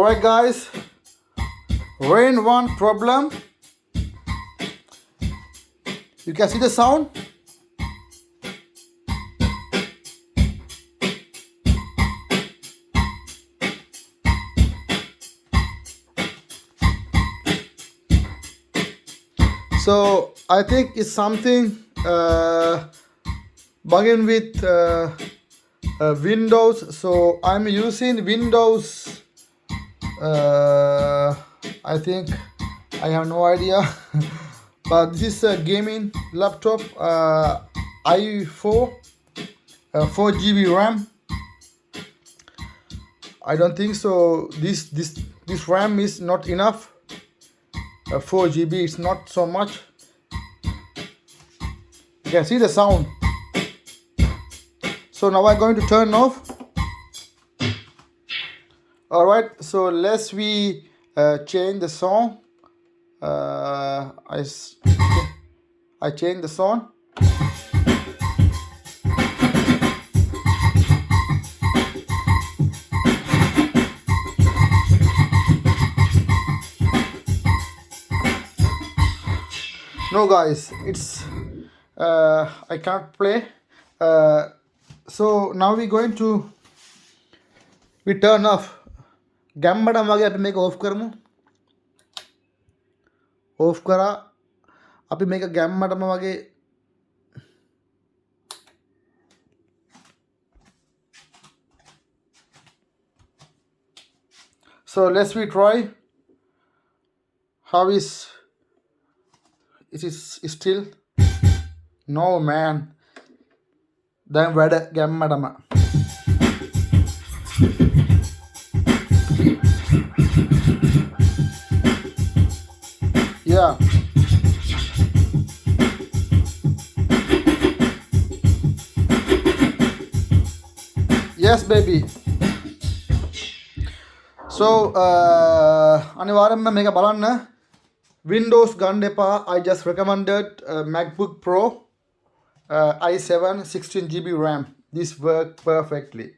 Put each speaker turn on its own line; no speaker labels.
Alright guys, Rane 1 problem. You can see the sound. So I think it's something bugging with Windows. So I'm using Windows. I think I have no idea, but this is a gaming laptop. i4, 4 GB RAM. I don't think so. This RAM is not enough. 4 GB is not so much. You can see the sound. So now I'm going to turn off. Alright, so let's change the song. I change the song. No guys, it's I can't play. So now we're going to turn off. Gammadam wage api make off karamu. Off kara api make gammadam wage. So let's try. How is it? Is still no man. Then where gammadam. Yeah. Yes, baby. So, අනිවාර්යෙන්ම මේක බලන්න. Windows ගන්න එපා. I just recommended Macbook Pro i7 16 GB RAM. This worked perfectly.